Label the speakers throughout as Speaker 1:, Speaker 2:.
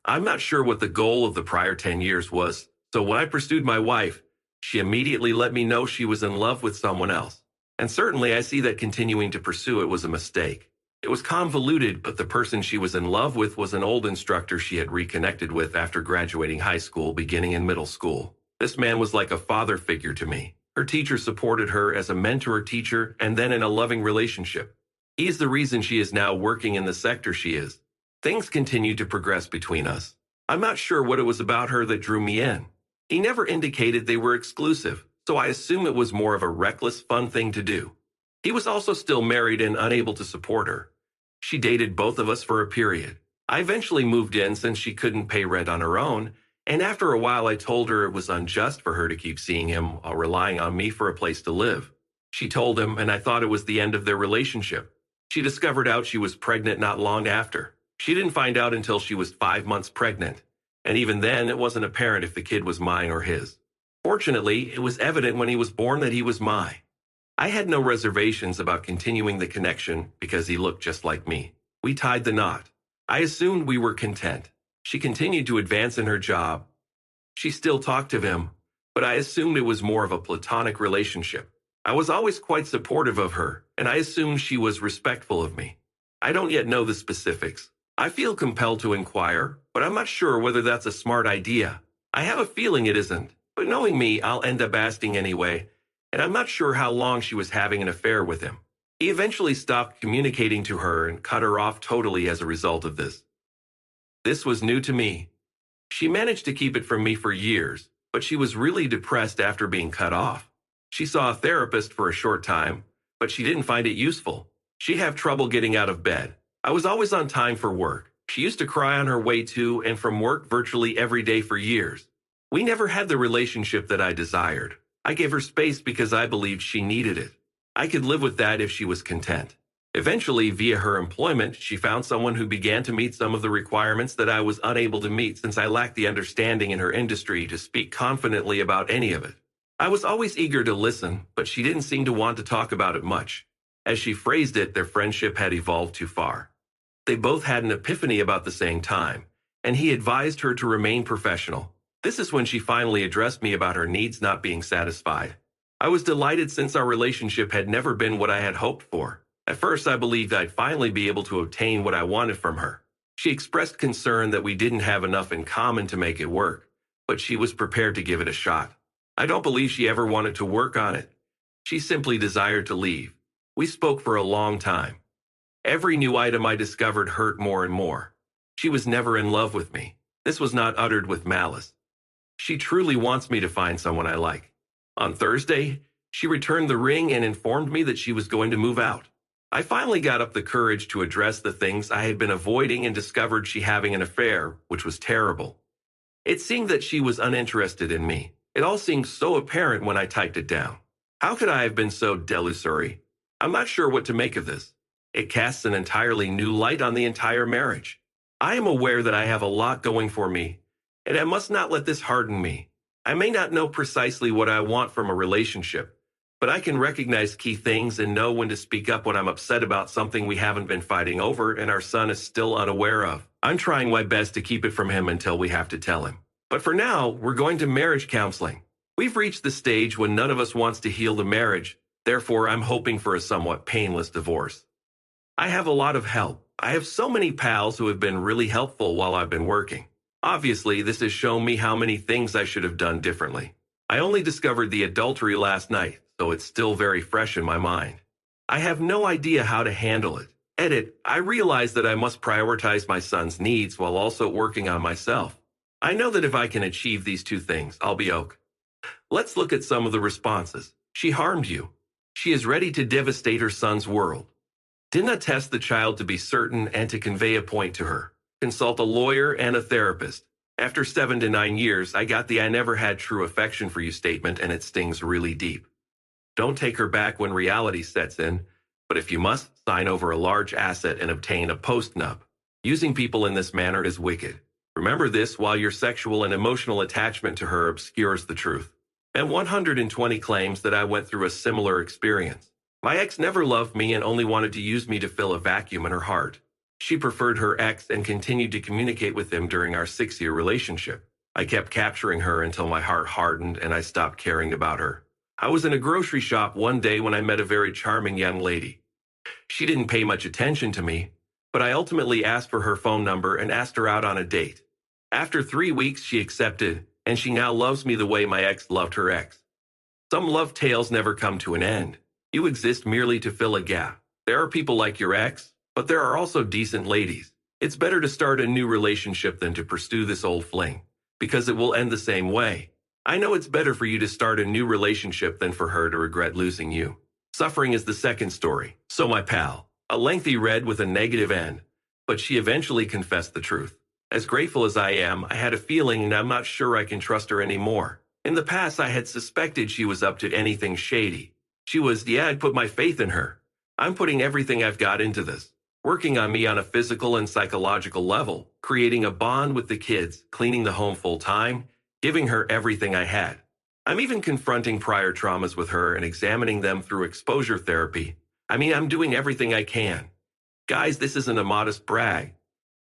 Speaker 1: I'm not sure what the goal of the prior 10 years was, so when I pursued my wife, she immediately let me know she was in love with someone else. And certainly I see that continuing to pursue it was a mistake. It was convoluted, but the person she was in love with was an old instructor she had reconnected with after graduating high school, beginning in middle school. This man was like a father figure to me. Her teacher supported her as a mentor teacher and then in a loving relationship. He's the reason she is now working in the sector she is. Things continued to progress between us. I'm not sure what it was about her that drew me in. He never indicated they were exclusive, so I assume it was more of a reckless, fun thing to do. He was also still married and unable to support her. She dated both of us for a period. I eventually moved in since she couldn't pay rent on her own, and after a while I told her it was unjust for her to keep seeing him while relying on me for a place to live. She told him, and I thought it was the end of their relationship. She discovered out she was pregnant not long after. She didn't find out until she was 5 months pregnant, and even then it wasn't apparent if the kid was mine or his. Fortunately, it was evident when he was born that he was mine. I had no reservations about continuing the connection because he looked just like me. We tied the knot. I assumed we were content. She continued to advance in her job. She still talked to him, but I assumed it was more of a platonic relationship. I was always quite supportive of her, and I assumed she was respectful of me. I don't yet know the specifics. I feel compelled to inquire, but I'm not sure whether that's a smart idea. I have a feeling it isn't, but knowing me, I'll end up asking anyway, and I'm not sure how long she was having an affair with him. He eventually stopped communicating to her and cut her off totally as a result of this. This was new to me. She managed to keep it from me for years, but she was really depressed after being cut off. She saw a therapist for a short time, but she didn't find it useful. She'd have trouble getting out of bed. I was always on time for work. She used to cry on her way to and from work virtually every day for years. We never had the relationship that I desired. I gave her space because I believed she needed it. I could live with that if she was content. Eventually, via her employment, she found someone who began to meet some of the requirements that I was unable to meet since I lacked the understanding in her industry to speak confidently about any of it. I was always eager to listen, but she didn't seem to want to talk about it much. As she phrased it, their friendship had evolved too far. They both had an epiphany about the same time, and he advised her to remain professional. This is when she finally addressed me about her needs not being satisfied. I was delighted since our relationship had never been what I had hoped for. At first, I believed I'd finally be able to obtain what I wanted from her. She expressed concern that we didn't have enough in common to make it work, but she was prepared to give it a shot. I don't believe she ever wanted to work on it. She simply desired to leave. We spoke for a long time. Every new item I discovered hurt more and more. She was never in love with me. This was not uttered with malice. She truly wants me to find someone I like. On Thursday, she returned the ring and informed me that she was going to move out. I finally got up the courage to address the things I had been avoiding and discovered she having an affair, which was terrible. It seemed that she was uninterested in me. It all seemed so apparent when I typed it down. How could I have been so delusory? I'm not sure what to make of this. It casts an entirely new light on the entire marriage. I am aware that I have a lot going for me, and I must not let this harden me. I may not know precisely what I want from a relationship, but I can recognize key things and know when to speak up when I'm upset about something we haven't been fighting over and our son is still unaware of. I'm trying my best to keep it from him until we have to tell him. But for now, we're going to marriage counseling. We've reached the stage when none of us wants to heal the marriage. Therefore, I'm hoping for a somewhat painless divorce. I have a lot of help. I have so many pals who have been really helpful while I've been working. Obviously, this has shown me how many things I should have done differently. I only discovered the adultery last night, so it's still very fresh in my mind. I have no idea how to handle it. Edit, I realize that I must prioritize my son's needs while also working on myself. I know that if I can achieve these two things, I'll be okay. Let's look at some of the responses. She harmed you. She is ready to devastate her son's world. Did not test the child to be certain and to convey a point to her. Consult a lawyer and a therapist. After 7 to 9 years, I got the "I never had true affection for you" statement, and it stings really deep. Don't take her back when reality sets in, but if you must, sign over a large asset and obtain a post-nup. Using people in this manner is wicked. Remember this while your sexual and emotional attachment to her obscures the truth. And 120 claims that I went through a similar experience. My ex never loved me and only wanted to use me to fill a vacuum in her heart. She preferred her ex and continued to communicate with him during our 6-year relationship. I kept capturing her until my heart hardened and I stopped caring about her. I was in a grocery shop one day when I met a very charming young lady. She didn't pay much attention to me, but I ultimately asked for her phone number and asked her out on a date. After 3 weeks, she accepted, and she now loves me the way my ex loved her ex. Some love tales never come to an end. You exist merely to fill a gap. There are people like your ex, but there are also decent ladies. It's better to start a new relationship than to pursue this old fling, because it will end the same way. I know it's better for you to start a new relationship than for her to regret losing you. Suffering is the second story. So my pal, a lengthy read with a negative end, but she eventually confessed the truth. As grateful as I am, I had a feeling and I'm not sure I can trust her anymore. In the past, I had suspected she was up to anything shady. I'd put my faith in her. I'm putting everything I've got into this. Working on me on a physical and psychological level, creating a bond with the kids, cleaning the home full time, giving her everything I had. I'm even confronting prior traumas with her and examining them through exposure therapy. I'm doing everything I can. Guys, this isn't a modest brag.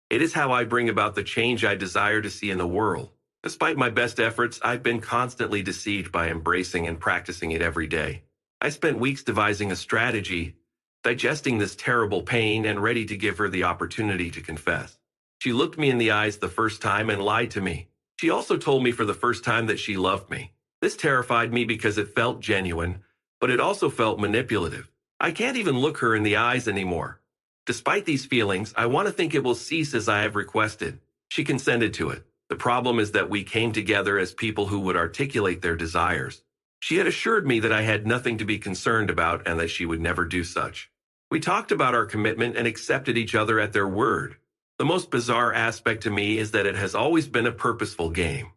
Speaker 1: It is how I bring about the change I desire to see in the world. Despite my best efforts, I've been constantly deceived by embracing and practicing it every day. I spent weeks devising a strategy, digesting this terrible pain and ready to give her the opportunity to confess. She looked me in the eyes the first time and lied to me. She also told me for the first time that she loved me. This terrified me because it felt genuine, but it also felt manipulative. I can't even look her in the eyes anymore. Despite these feelings, I want to think it will cease as I have requested. She consented to it. The problem is that we came together as people who would articulate their desires. She had assured me that I had nothing to be concerned about and that she would never do such. We talked about our commitment and accepted each other at their word. The most bizarre aspect to me is that it has always been a purposeful game.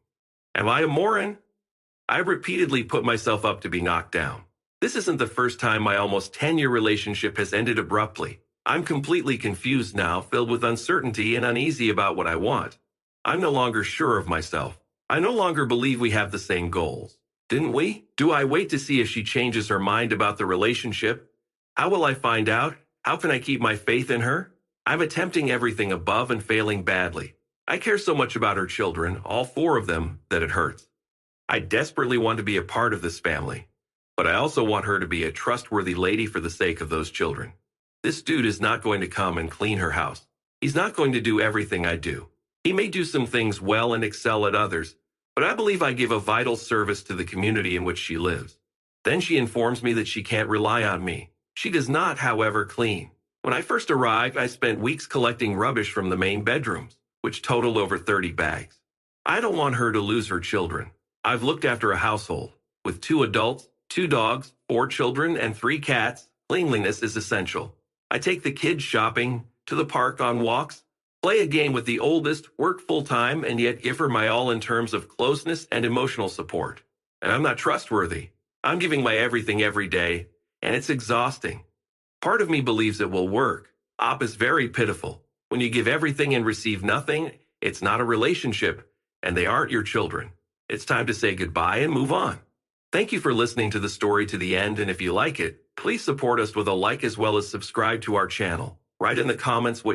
Speaker 1: Am I a moron? I've repeatedly put myself up to be knocked down. This isn't the first time my almost 10-year relationship has ended abruptly. I'm completely confused now, filled with uncertainty and uneasy about what I want. I'm no longer sure of myself. I no longer believe we have the same goals. Didn't we? Do I wait to see if she changes her mind about the relationship? How will I find out? How can I keep my faith in her? I'm attempting everything above and failing badly. I care so much about her children, all 4 of them, that it hurts. I desperately want to be a part of this family, but I also want her to be a trustworthy lady for the sake of those children. This dude is not going to come and clean her house. He's not going to do everything I do. He may do some things well and excel at others, but I believe I give a vital service to the community in which she lives. Then she informs me that she can't rely on me. She does not, however, clean. When I first arrived, I spent weeks collecting rubbish from the main bedrooms, which totaled over 30 bags. I don't want her to lose her children. I've looked after a household with 2 adults, 2 dogs, 4 children, and 3 cats. Cleanliness is essential. I take the kids shopping, to the park on walks, play a game with the oldest, work full-time, and yet give her my all in terms of closeness and emotional support. And I'm not trustworthy. I'm giving my everything every day, and it's exhausting. Part of me believes it will work. Op is very pitiful. When you give everything and receive nothing, it's not a relationship, and they aren't your children. It's time to say goodbye and move on. Thank you for listening to the story to the end, and if you like it, please support us with a like as well as subscribe to our channel. Write in the comments what